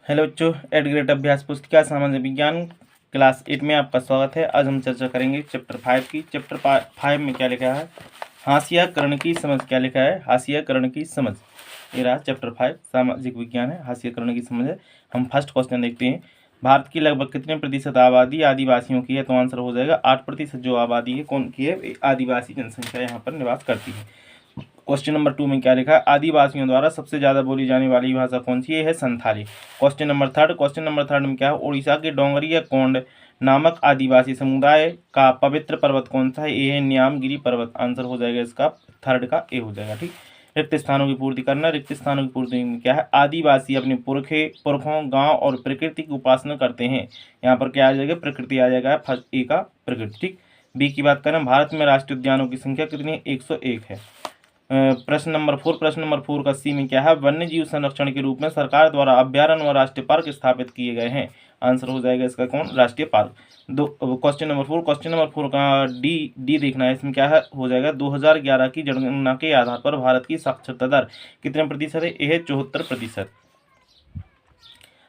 Hello बच्चों, एडग्रेड अभ्यास पुस्तिका सामान्य विज्ञान क्लास 8 में आपका स्वागत है। आज हम चर्चा करेंगे चैप्टर 5 की। चैप्टर 5 में क्या लिखा है? हास्यकरण की समझ। क्या लिखा है? हास्यकरण की समझ। ये रहा चैप्टर 5, सामाजिक विज्ञान है, हास्यकरण की समझ है। हम फर्स्ट क्वेश्चन देखते हैं। भारत की लगभग कितने प्रतिशत आबादी आदिवासियों की है? तो आंसर हो जाएगा 8%। जो आबादी है कौन की है? आदिवासी जनसंख्या यहाँ पर निवास करती है। क्वेश्चन नंबर 2 में क्या लिखा है? आदिवासियों द्वारा सबसे ज्यादा बोली जाने वाली भाषा कौन सी है? संथाली। क्वेश्चन नंबर थर्ड में क्या है? उड़ीसा के डोंगरी या कोंड नामक आदिवासी समुदाय का पवित्र पर्वत कौन सा है? ये है न्यामगिरी पर्वत। आंसर हो जाएगा इसका थर्ड का ए हो जाएगा। ठीक। रिक्त स्थानों की पूर्ति करना। रिक्त स्थानों की पूर्ति में क्या है? आदिवासी अपने पुरखों गांव और प्रकृति की उपासना करते हैं। यहाँ पर क्या आ जाएगा? प्रकृति आ जाएगा। फर्स्ट ए का प्रकृति। ठीक। बी की बात करें, भारत में राष्ट्रीय उद्यानों की संख्या कितनी है? 101 है। प्रश्न नंबर 4 का सी में क्या है? वन्य जीव संरक्षण के रूप में सरकार द्वारा अभ्यारण्य व राष्ट्रीय पार्क स्थापित किए गए हैं। आंसर हो जाएगा इसका कौन? राष्ट्रीय पार्क। क्वेश्चन नंबर 4 का डी देखना है। इसमें क्या है? हो जाएगा 2011 की जनगणना के आधार पर भारत की साक्षरता दर कितने प्रतिशत है? यह 74%।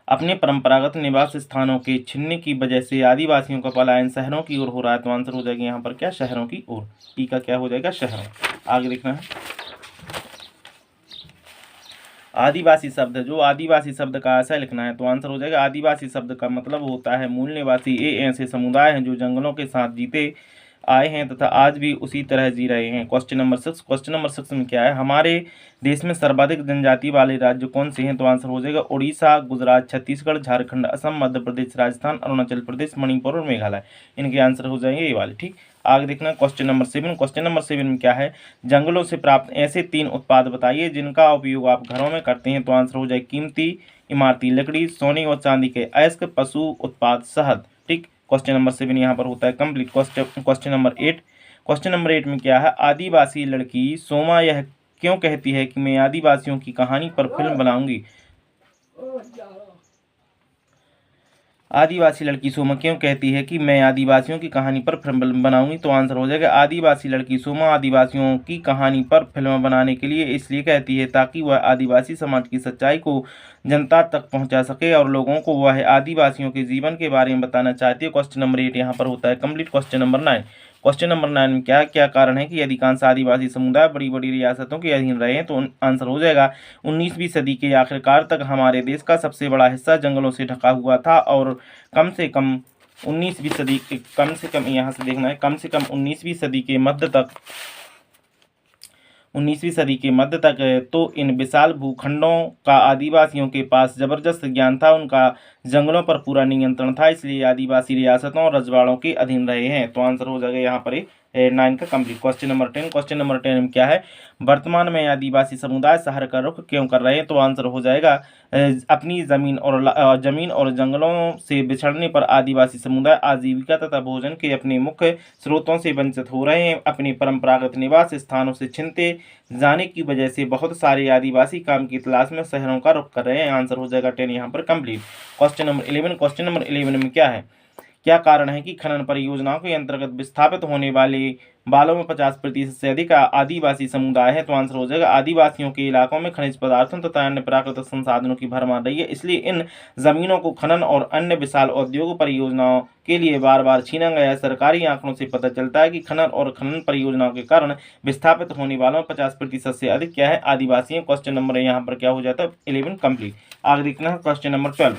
अपने परंपरागत निवास स्थानों के छिनने की वजह से आदिवासियों का पलायन शहरों की ओर हो रहा है। तो आंसर हो जाएगा यहाँ पर क्या? शहरों की ओर। ई का क्या हो जाएगा? शहरों। आगे देखना है। आदिवासी शब्द, जो आदिवासी शब्द का आशय लिखना है। तो आंसर हो जाएगा आदिवासी शब्द का मतलब होता है मूल निवासी। ये ऐसे समुदाय हैं जो जंगलों के साथ जीते आए हैं तथा आज भी उसी तरह जी रहे हैं। क्वेश्चन नंबर 6 में क्या है? हमारे देश में सर्वाधिक जनजाति वाले राज्य कौन से हैं? तो आंसर हो जाएगा उड़ीसा, गुजरात, छत्तीसगढ़, झारखंड, असम, मध्य प्रदेश, राजस्थान, अरुणाचल प्रदेश, मणिपुर और मेघालय। इनके आंसर हो जाएंगे ये वाले। ठीक। आगे देखना क्वेश्चन नंबर 7 में क्या है? जंगलों से प्राप्त ऐसे 3 उत्पाद बताइए जिनका उपयोग आप घरों में करते हैं। तो आंसर हो जाए कीमती इमारती लकड़ी, सोने और चांदी के अयस्क, पशु उत्पाद, शहद। ठीक। क्वेश्चन नंबर 7 यहाँ पर होता है कंप्लीट। क्वेश्चन नंबर 8 में क्या है? आदिवासी लड़की सोमा यह क्यों कहती है कि मैं आदिवासियों की कहानी पर फिल्म बनाऊंगी? आदिवासी लड़की सोमा क्यों कहती है कि मैं आदिवासियों की कहानी पर फिल्म बनाऊंगी? तो आंसर हो जाएगा आदिवासी लड़की सोमा आदिवासियों की कहानी पर फिल्म बनाने के लिए इसलिए कहती है ताकि वह आदिवासी समाज की सच्चाई को जनता तक पहुंचा सके और लोगों को वह आदिवासियों के जीवन के बारे में बताना चाहती है। क्वेश्चन नंबर 8 यहाँ पर होता है कंप्लीट। क्वेश्चन नंबर 9 में क्या क्या कारण है कि अधिकांश आदिवासी समुदाय बड़ी बड़ी रियासतों के अधीन रहे हैं? तो आंसर हो जाएगा 19वीं सदी के आखिरकार तक हमारे देश का सबसे बड़ा हिस्सा जंगलों से ढका हुआ था और कम से कम 19वीं सदी के कम से कम यहाँ से देखना है कम से कम 19वीं सदी के मध्य तक तो इन विशाल भूखंडों का आदिवासियों के पास जबरदस्त ज्ञान था। उनका जंगलों पर पूरा नियंत्रण था, इसलिए आदिवासी रियासतों और रजवाड़ों के अधीन रहे हैं। तो आंसर हो जाएगा यहाँ पर 9 का कंप्लीट। क्वेश्चन नंबर 10 में क्या है? वर्तमान में आदिवासी समुदाय शहर का रुख क्यों कर रहे हैं? तो आंसर हो जाएगा अपनी जमीन और जंगलों से बिछड़ने पर आदिवासी समुदाय आजीविका तथा भोजन के अपने मुख्य स्रोतों से वंचित हो रहे हैं। अपने परंपरागत निवास स्थानों से छिनते जाने की वजह से बहुत सारे आदिवासी काम की तलाश में शहरों का रुख कर रहे हैं। आंसर हो जाएगा 10 यहाँ पर कंप्लीट। क्वेश्चन नंबर 11 में क्या है? क्या कारण है कि खनन परियोजनाओं के अंतर्गत विस्थापित होने वाले बालों में 50% से अधिक आदिवासी समुदाय है? तो आंसर हो जाएगा आदिवासियों के इलाकों में खनिज पदार्थों तथा अन्य प्राकृतिक संसाधनों की भरमार रही है, इसलिए इन जमीनों को खनन और अन्य विशाल औद्योगिक परियोजनाओं के लिए बार बार छीना गया है। सरकारी आंकड़ों से पता चलता है कि खनन परियोजनाओं के कारण विस्थापित होने वालों में 50% से अधिक क्या है? आदिवासी है। क्वेश्चन नंबर यहाँ पर क्या हो जाता है? 11 कंप्लीट। आगे देखना है क्वेश्चन नंबर 12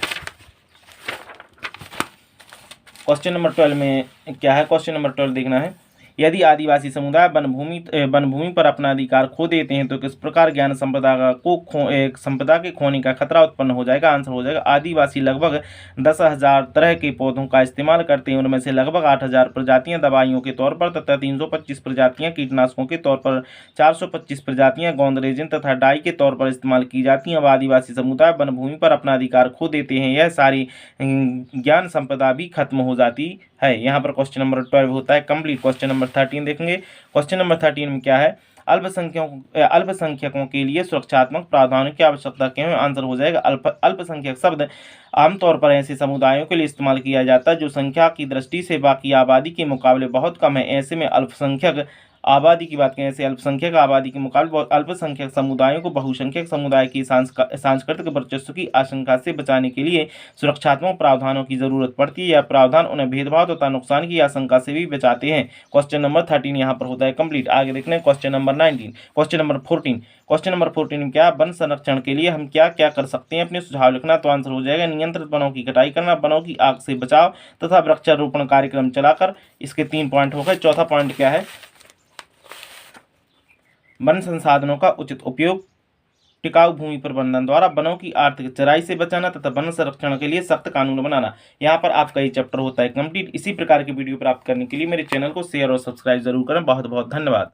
में क्या है? क्वेश्चन नंबर 12 देखना है। यदि आदिवासी समुदाय वनभूमि पर अपना अधिकार खो देते हैं तो किस प्रकार ज्ञान संपदा के खोने का खतरा उत्पन्न हो जाएगा? आंसर हो जाएगा आदिवासी लगभग 10,000 तरह के पौधों का इस्तेमाल करते हैं। उनमें से लगभग 8,000 प्रजातियां दवाइयों के तौर पर तथा 325 प्रजातियां कीटनाशकों के तौर पर, 425 प्रजातियां गोंद रेजिन तथा डाई के तौर पर इस्तेमाल की जाती हैं। अब आदिवासी समुदाय वनभूमि पर अपना अधिकार खो देते हैं, यह सारी ज्ञान संपदा भी खत्म हो जाती है। यहाँ पर क्वेश्चन नंबर 12 होता है कंप्लीट। क्वेश्चन नंबर 13 देखेंगे। क्वेश्चन नंबर 13 में क्या है? अल्पसंख्यकों के लिए सुरक्षात्मक प्रावधानों की आवश्यकता क्यों है? आंसर हो जाएगा अल्पसंख्यक शब्द आमतौर पर ऐसे समुदायों के लिए इस्तेमाल किया जाता है जो संख्या की दृष्टि से बाकी आबादी के मुकाबले बहुत कम है। ऐसे में अल्पसंख्यक आबादी की बात करें, जैसे अल्पसंख्यक आबादी के मुकाबले अल्पसंख्यक समुदायों को बहुसंख्यक समुदाय की सांस्कृतिक वर्चस्व की आशंका से बचाने के लिए सुरक्षात्मक प्रावधानों की जरूरत पड़ती है। यह प्रावधान उन्हें भेदभाव तथा नुकसान की आशंका से भी बचाते हैं। क्वेश्चन नंबर 13 यहाँ पर होता है कंप्लीट। आगे देखते हैं question number 19। Question number 14। Question number 14 में क्या, वन संरक्षण के लिए हम क्या क्या कर सकते हैं, अपने सुझाव लिखना। तो आंसर हो जाएगा नियंत्रित वनों की कटाई करना, वनों की आग से बचाव तथा वृक्षारोपण कार्यक्रम चलाकर। इसके 3 पॉइंट हो गए। चौथा पॉइंट क्या है, वन संसाधनों का उचित उपयोग, टिकाऊ भूमि प्रबंधन द्वारा वनों की आर्थिक चराई से बचाना तथा वन संरक्षण के लिए सख्त कानून बनाना। यहाँ पर आपका ये चैप्टर होता है कंप्लीट। इसी प्रकार की वीडियो प्राप्त करने के लिए मेरे चैनल को शेयर और सब्सक्राइब जरूर करें। बहुत बहुत धन्यवाद।